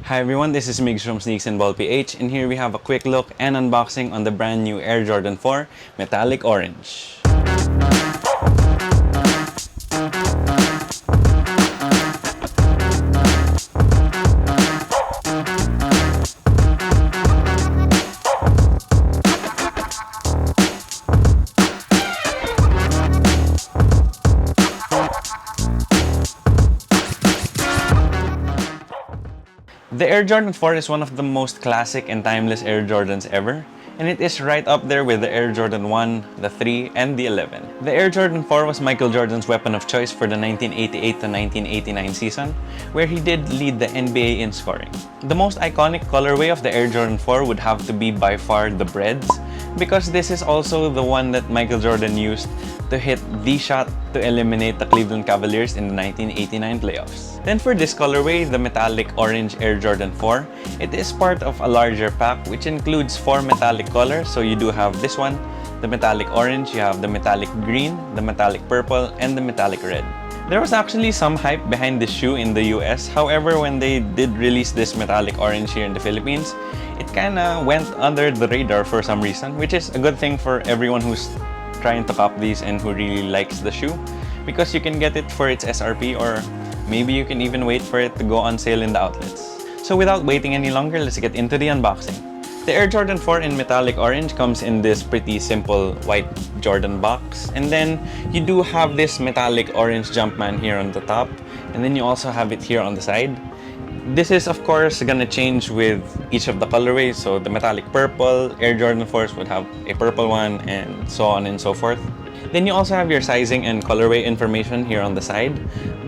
Hi everyone, this is Migs from Sneaks and Ball PH, and here we have a quick look and unboxing on the brand new Air Jordan 4 Metallic Orange. The Air Jordan 4 is one of the most classic and timeless Air Jordans ever, and it is right up there with the Air Jordan 1, the 3, and the 11. The Air Jordan 4 was Michael Jordan's weapon of choice for the 1988 to 1989 season, where he did lead the NBA in scoring. The most iconic colorway of the Air Jordan 4 would have to be by far the Breads, because this is also the one that Michael Jordan used to hit the shot to eliminate the Cleveland Cavaliers in the 1989 playoffs. Then for this colorway, the metallic orange Air Jordan 4, it is part of a larger pack which includes 4 metallic colors. So you do have this one, the metallic orange, you have the metallic green, the metallic purple, and the metallic red. There was actually some hype behind this shoe in the US. However, when they did release this metallic orange here in the Philippines, it kinda went under the radar for some reason, which is a good thing for everyone who's trying to cop these and who really likes the shoe, because you can get it for its SRP, or maybe you can even wait for it to go on sale in the outlets. So without waiting any longer, let's get into the unboxing. The Air Jordan 4 in metallic orange comes in this pretty simple white Jordan box, and then you do have this metallic orange Jumpman here on the top, and then you also have it here on the side. This is of course gonna change with each of the colorways. So the metallic purple Air Jordan 4s would have a purple one, and so on and so forth. Then you also have your sizing and colorway information here on the side.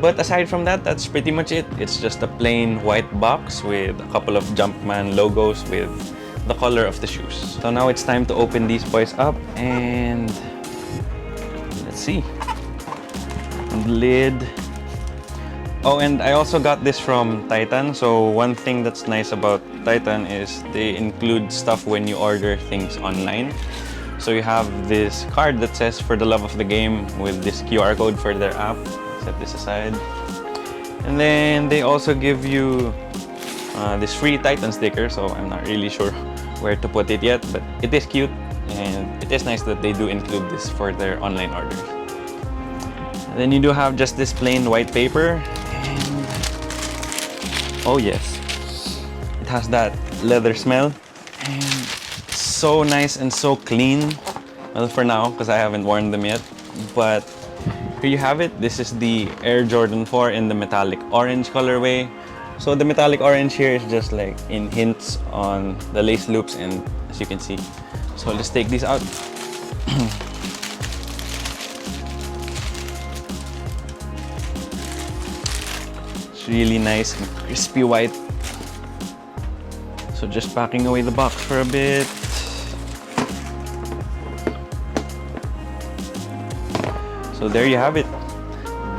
But aside from that, that's pretty much it. It's just a plain white box with a couple of Jumpman logos with the color of the shoes. So now it's time to open these boys up, and let's see. The lid. Oh, and I also got this from Titan. So one thing that's nice about Titan is they include stuff when you order things online. So you have this card that says "For the love of the game" with this QR code for their app. Set this aside. And then they also give you this free Titan sticker. So I'm not really sure where to put it yet, but it is cute, and it is nice that they do include this for their online orders. And then you do have just this plain white paper. Oh yes, it has that leather smell, and so nice and so clean. Well, for now, because I haven't worn them yet. But here you have it. This is the Air Jordan 4 in the metallic orange colorway. So the metallic orange here is just like in hints on the lace loops, and as you can see. So let's take these out. Really nice and crispy white. So just packing away the box for a bit. So there you have it.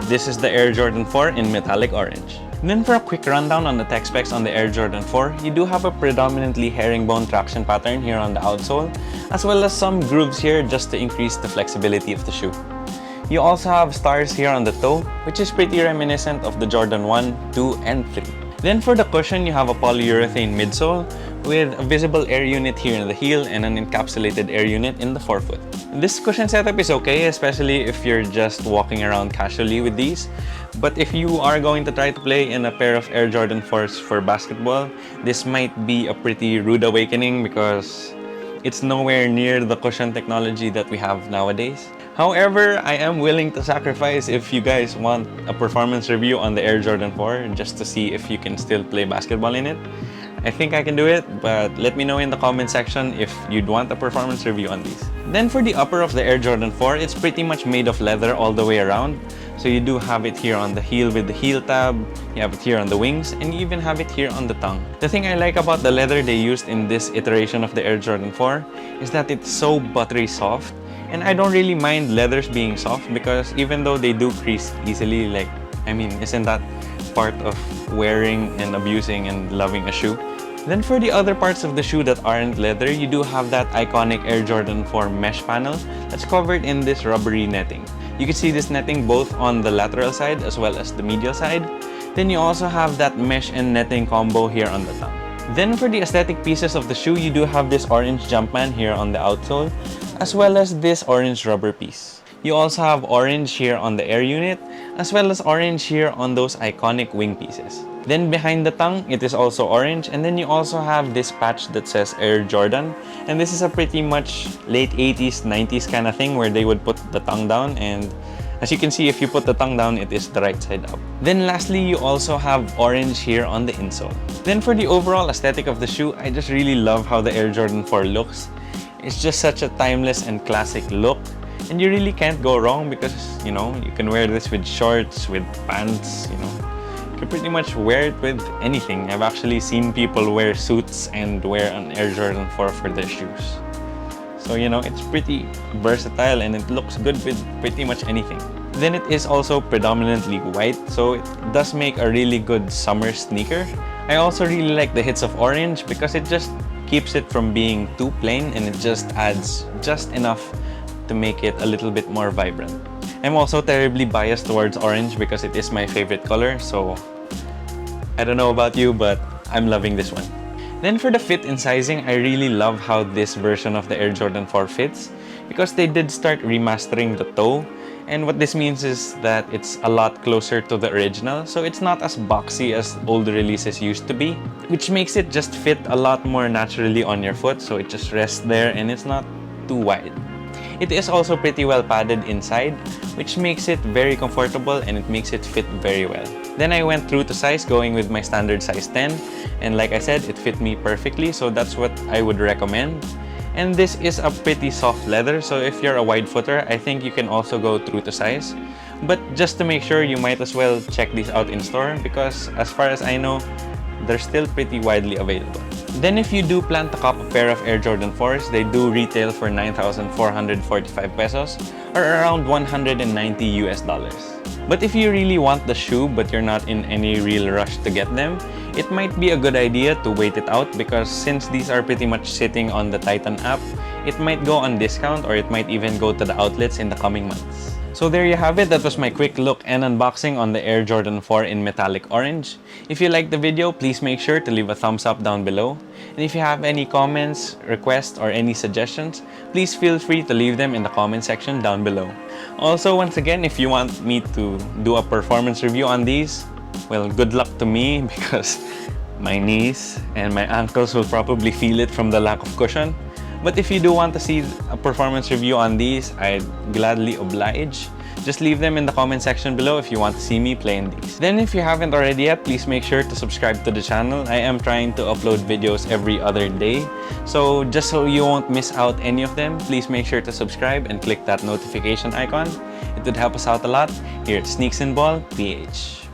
This is the Air Jordan 4 in metallic orange. And then for a quick rundown on the tech specs on the Air Jordan 4, you do have a predominantly herringbone traction pattern here on the outsole, as well as some grooves here just to increase the flexibility of the shoe. You also have stars here on the toe, which is pretty reminiscent of the Jordan 1, 2, and 3. Then for the cushion, you have a polyurethane midsole with a visible air unit here in the heel and an encapsulated air unit in the forefoot. This cushion setup is okay, especially if you're just walking around casually with these. But if you are going to try to play in a pair of Air Jordan 4s for basketball, this might be a pretty rude awakening, because it's nowhere near the cushion technology that we have nowadays. However, I am willing to sacrifice if you guys want a performance review on the Air Jordan 4, just to see if you can still play basketball in it. I think I can do it, but let me know in the comment section if you'd want a performance review on these. Then for the upper of the Air Jordan 4, it's pretty much made of leather all the way around. So you do have it here on the heel with the heel tab, you have it here on the wings, and you even have it here on the tongue. The thing I like about the leather they used in this iteration of the Air Jordan 4 is that it's so buttery soft. And I don't really mind leathers being soft, because even though they do crease easily, like, I mean, isn't that part of wearing and abusing and loving a shoe? Then for the other parts of the shoe that aren't leather, you do have that iconic Air Jordan 4 mesh panel that's covered in this rubbery netting. You can see this netting both on the lateral side as well as the medial side. Then you also have that mesh and netting combo here on the tongue. Then for the aesthetic pieces of the shoe, you do have this orange Jumpman here on the outsole, as well as this orange rubber piece. You also have orange here on the air unit, as well as orange here on those iconic wing pieces. Then behind the tongue, it is also orange, and then you also have this patch that says Air Jordan, and this is a pretty much late 80s, 90s kind of thing where they would put the tongue down, and as you can see, if you put the tongue down, it is the right side up. Then lastly, you also have orange here on the insole. Then for the overall aesthetic of the shoe, I just really love how the Air Jordan 4 looks. It's just such a timeless and classic look. And you really can't go wrong because, you know, you can wear this with shorts, with pants, you know. You can pretty much wear it with anything. I've actually seen people wear suits and wear an Air Jordan 4 for their shoes. So, you know, it's pretty versatile and it looks good with pretty much anything. Then it is also predominantly white, so it does make a really good summer sneaker. I also really like the hits of orange because it just keeps it from being too plain and it just adds just enough to make it a little bit more vibrant. I'm also terribly biased towards orange because it is my favorite color, so I don't know about you, but I'm loving this one. Then for the fit and sizing, I really love how this version of the Air Jordan 4 fits because they did start remastering the toe, and what this means is that it's a lot closer to the original, so it's not as boxy as old releases used to be, which makes it just fit a lot more naturally on your foot, so it just rests there and it's not too wide. It is also pretty well padded inside, which makes it very comfortable and it makes it fit very well. Then I went true to size, going with my standard size 10, and like I said, it fit me perfectly, so that's what I would recommend. And this is a pretty soft leather, so if you're a wide footer, I think you can also go true to size. But just to make sure, you might as well check these out in store because as far as I know, they're still pretty widely available. Then if you do plan to cop a pair of Air Jordan 4s, they do retail for 9,445 pesos or around 190 US dollars. But if you really want the shoe but you're not in any real rush to get them, it might be a good idea to wait it out because since these are pretty much sitting on the Titan app, it might go on discount or it might even go to the outlets in the coming months. So there you have it, that was my quick look and unboxing on the Air Jordan 4 in metallic orange. If you liked the video, please make sure to leave a thumbs up down below. And if you have any comments, requests, or any suggestions, please feel free to leave them in the comment section down below. Also, once again, if you want me to do a performance review on these, well, good luck to me because my knees and my ankles will probably feel it from the lack of cushion. But if you do want to see a performance review on these, I'd gladly oblige. Just leave them in the comment section below if you want to see me playing these. Then if you haven't already yet, please make sure to subscribe to the channel. I am trying to upload videos every other day. So just so you won't miss out any of them, please make sure to subscribe and click that notification icon. It would help us out a lot here at Sneaks and Ball PH.